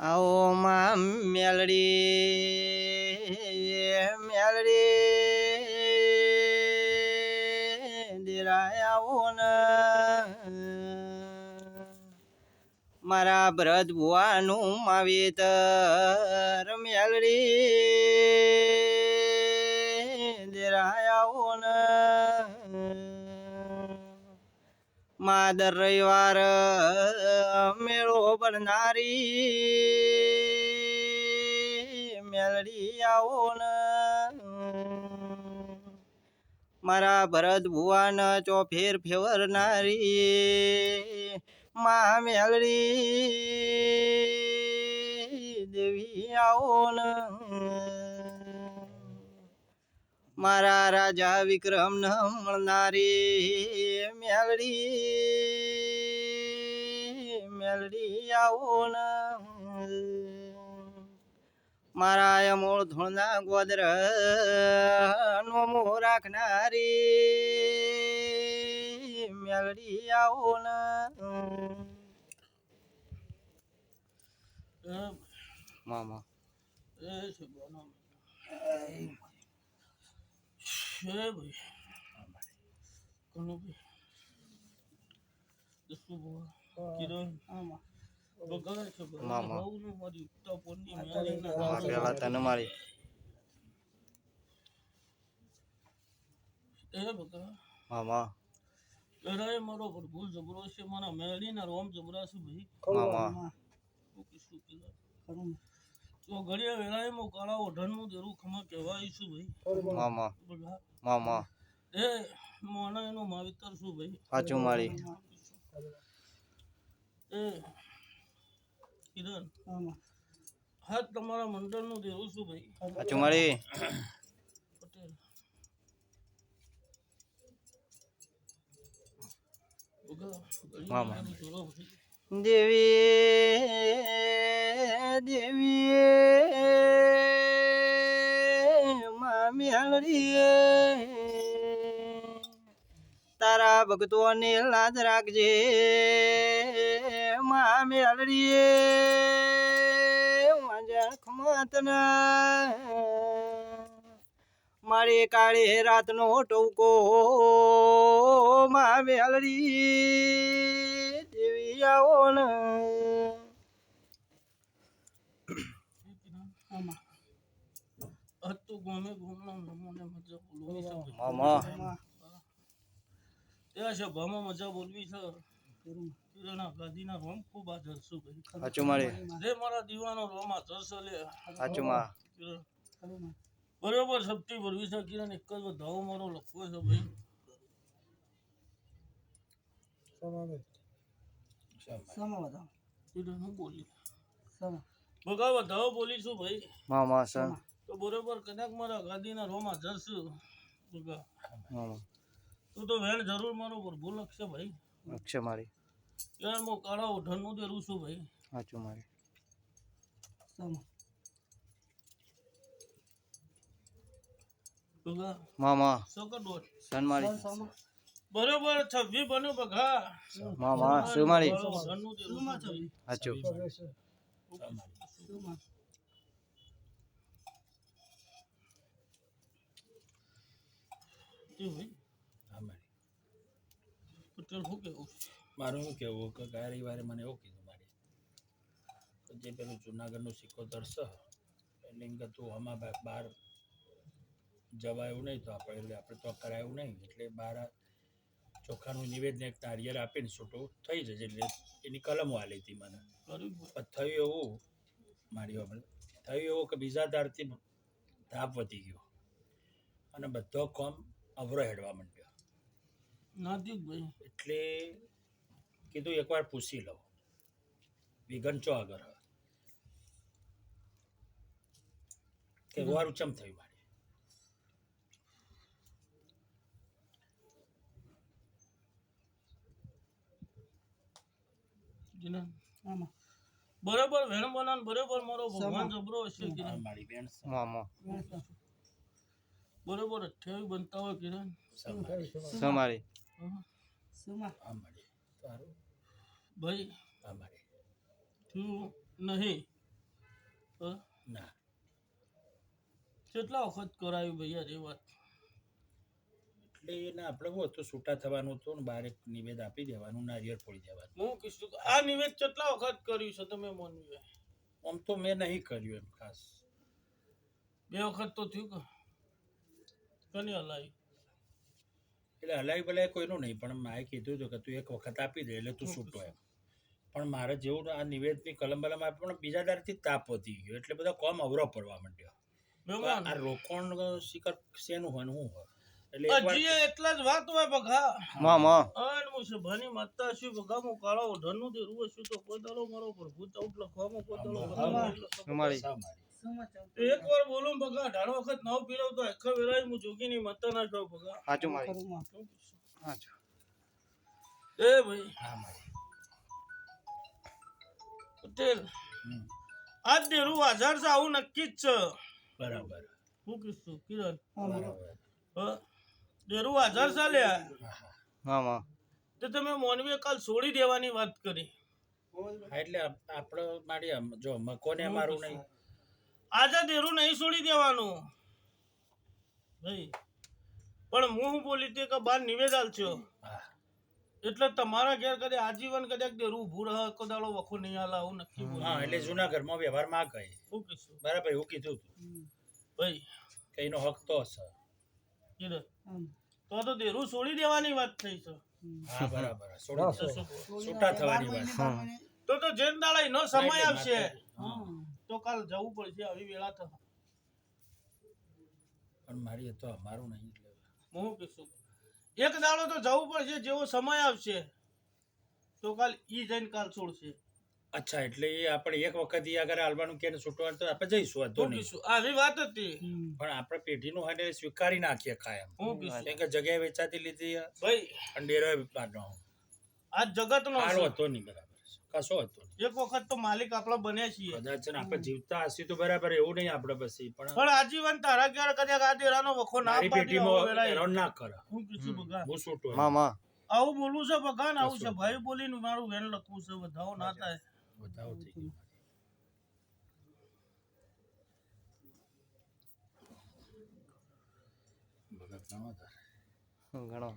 આવો માં મેલડી દેરાય આવો ને મારા ભરત ભુવાનું માવેતર મેલડી દેરાય આવો ને માં દર રવિવાર મેળો ભરનારી મેલડી આવો ને મારા ભરત ભુવાન ચોફેર ફેવરનારી માં મેલડી દેવી આવો ને મારા રાજા વિક્રમ ન મળનારી મેલડી આવો ને મારા અમોળ ધોળના ગોદર નો મો રાખનારી મેલડી આવો ને મામા પેલા તને મારી મામા લડાઈ મારો ભૂલ જબરો છે મારા મેળી ના રોમ જબરા છે ભાઈ મામા તો ઘડિયા વેળાએ મો કાળા ઓઢણ નું દેરું ખમા કહેવાય છું ભાઈ મામા મામા એ મોના એનો માવિતર છું ભાઈ સાચું મારી એ કિરણ હાથ તમારા મંડળ નું દેવું છું ભાઈ સાચું મારી પટેલ મામા દેવી માં મેલડી તારા ભક્તોને લાજ રાખજે માં મેલડી વાંજા ખમાતના મારી કાળી રાતનો ટોકો માં મેલડી દેવી આવો ને મામા ત્યાં સભામાં મજા બોલવી છે કિરણા ગાદીના રોમ ખૂબ આદર છું ભાઈ સાચું મારી રે મારા દીવાનો રોમ આદર છે લે સાચું માં બરોબર સપટી ભરવી છે કિરણ એક જ ધાવો મારો લખવો છે ભાઈ કિરણ હું બોલી બગાવા ધાવો બોલીશું ભાઈ મામા સન તો બરોબર કદાચ મારા ગાદીના રોમ આદર છું બગા મામા તું તો વેણ જરૂર મારો પ્રભુ લખશે ભાઈ અક્ષય મારી યાર મો કાળા ઓઢણ નું દેરું છું ભાઈ સાચું મારી બગા મામા સકટ દોડ સન મારી બરોબર 26 બન્યો બગા મામા શું મારી ઓઢણ નું દેરું સાચું પટેલ શું કેવું મારું શું કહેવું કે ગયા રવિવારે મને એવું કીધું મારી જે પેલું જુનાગઢનું સિકોતર છે લિંગ હતું આમાં બહાર જવાયું નહીં તો આપણે તો કરાયું નહીં એટલે બહાર ચોખાનું નિવેદન એક નારિયેળ આપીને છૂટું થઈ જશે એટલે એની કલમો આલી હતી મને થયું એવું મારી આપણે થયું એવું કે બીજા દારથી તાપ વધી ગયો અને બધો કોમ અવરો હેડવા માંડ્યો નાદિક ભાઈ એટલે કીધું એકવાર પૂછી લઉં વિઘન ચો આગળ કે વારું ચમ થયું મારી બરોબર વેણ બનાન બરોબર મારો ભગવાન જબરો હશે કિરણ મારી બેન મામા બરોબર 28 બનતા હોય કિરણ સમારી મારી તારું ભાઈ અમારે તું નહીં હા? ના કેટલા વખત કરાયું ભૈયા એ વાત એટલે એને આપણે શું હતું છૂટા થવાનું હતું ને બાર એક નિવેદ આપી દેવાનું નારિયેળ ફોડી દેવાનું. હું કીધું કે આ નિવેદ કેટલા વખત કર્યું છે તમે મોનવી આમ તો મેં નહીં કર્યું એમ ખાસ. 2 વખત તો થયું કે કની હલાવી એટલે હલાઈ બલાઈ કોઈનું નહીં પણ માએ કીધું હતું કે તું એક વખત આપી દે એટલે તું છૂટો એમ. પણ મારે જેવું આ નિવેદની કલમ બલમ આપી પણ બીજા દાડથી તાપ વધી ગયો એટલે બધા કોમ અવરો પડવા માંડ્યો. મહેમાન આ રોકોણ શિખર શેનું હોય ને શું હોય એટલે એકવાર હજી એટલા જ વાત હોય બગા મામા અન મુસે ભની માતા છું બગા હું કાળો ધનનું દે રૂવ છું તો કોઈ દાડો મારો પર ભૂત આઉટ લખવામાં કોઈ દાડો સુમારી એક વાર બોલું બગા 18 વખત નાવ પીરવ તો આખા વેરાય હું જોગીની માતા ના જાવ બગા સાચું મારી સાચું એ ભાઈ હા મારી પટેલ હમ. આજ દેરું હાજર છે આવું નક્કી જ છે બરાબર હું કીધું કિરણ બરાબર દેરું હાજર છે લ્યા હા હા મામા તે તમે મોનવીએ કાલ છોડી દેવાની વાત કરી હા, એટલે આપણે મારી જો મકોને મારું નહીં આજે દેરું નહીં છોડી દેવાનું ભાઈ પણ હું બોલી તે કે બાર નિવેદ આલજો હા એટલે તમારા ઘેર કદે આજીવન કદાચ દેરું ઊભું રહે કદાળો વખો નહીં આલે આવું નક્કી બોલ હા એટલે જૂના ઘરમાં વ્યવહારમાં કહે શું કીધું બરાબર એવું કીધું તું ભાઈ કે એનો હક તો હશે. કિરણ તો દેરું છોડી દેવાની વાત થઈ છે હા બરાબર તો છોડી શું દો. કહો? છૂટા થવાની વાત તો જેન દાડા એનો સમય એટલે આવશે હા. તો કાલ જવું પડશે આવી વેળા તો પણ મારી એ તો અમારું નહીં એટલે હું કીધું એક દાડો તો જવું પડશે જેવો સમય આવશે તો કાલ ઈ જઈને કાલ છોડશે અચ્છા એટલે એ આપણે એક વખત ઈ આગળ હાલવાનું કે છૂટવાનું તો આપણે જઈશું વાંધો હું નહીં. કીધું આવી વાત હતી પણ આપણે પેઢીનું હોય ને સ્વીકારી નાખીએ કાયમ હું કીધું કેમ કે જગ્યાએ વેચાતી લીધી ભાઈ અને ડેરો બારનો આ જગત નો હાલ હતો નહીં બરાબર કશો હતો નહીં. એક વખત તો માલિક આપડા બન્યા છીએ કદાચ છે ને આપણે જીવતા હસી તો બરાબર એવું નહીં આપણે પછી પણ પણ આજીવન તારા ક્યારે કદાચ આ દેરાનો વખો ના મારી પાડી આવો પેઢીમાં વેળાએ. હેરાન ના કરે હું કીધું બગા હું છૂટું એમ. મામા આવું બોલવું છે બગા ને આવું છે ભાઈ બોલીને મારું વેણ લખવું છે બધાઓ ના થાય બતાવો થઈ ગયું. ભગત ઘણો તારે. ઘણો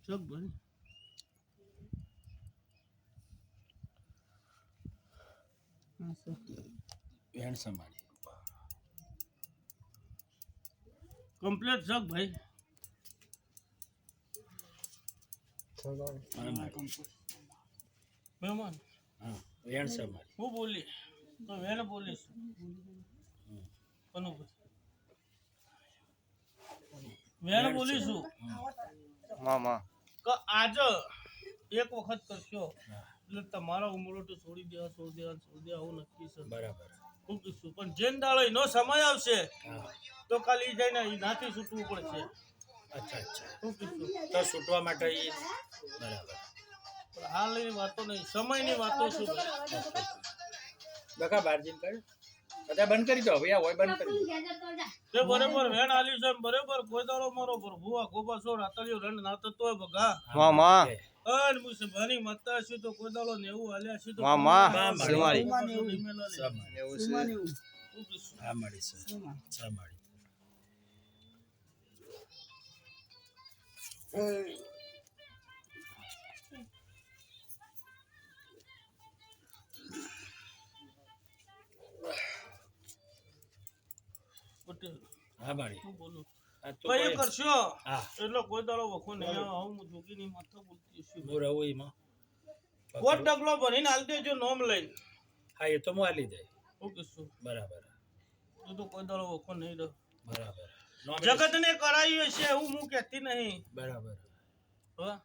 ચક ભાઈ વેણ સમાડી કમ્પ્લીટ ચક ભાઈ અને મારી. મહેમાન હા વેણ સમાડી હું બોલી તો વેણ બોલીશ કોનું વેણ બોલીશું મામા કે આજે એક વખત કરશો એટલે તમારા ઉમરો તો છોડી દેવા આવું નક્કી છે બરાબર હું કીધું પણ જેન દાડો એનો સમય આવશે હા તો કાલે ઈ જઈને એનાથી છૂટવું પડશે અચ્છા અચ્છા હું કીધું તો છૂટવા માટે ઈ બરાબર પણ હાલની વાતો નહીં સમયની વાતો શું બકા બારજીન કર બધા બંધ કરી દો ભૈયા હોય બંધ કરી દો. તે બરોબર વેણ આલ્યું છે બરોબર કોઈ દાડો મારો ભૂવા ગોપા સો રાતળિયો રંડ ના થતો હોય બગા મામા અન મુસે ભણી મત્તા છે તો કોઈ દાડો ને એવું હાલ્યા છે તો મામા મામા. સુમારી સમાડી. એવું છે હા મળી છે સમાડી પટેલ હા મળી હું બોલું આ તો ભાઈ કોઈ- કરશો હા એટલે કોઈ દાડો વખો નહીં આવે હું જોગીની માથા બોલતી છું હું રહું એમાં કોટ ડગલો ભરીને હાલ દેજો નોમ લઈને હા એ તો હું આલી દે હું કીધું બરાબર તો કોઈ દાડો વખો નહીં રહે બરાબર નોમ જગત ને કરાયું છે એવું હું કહેતી નહીં બરાબર હા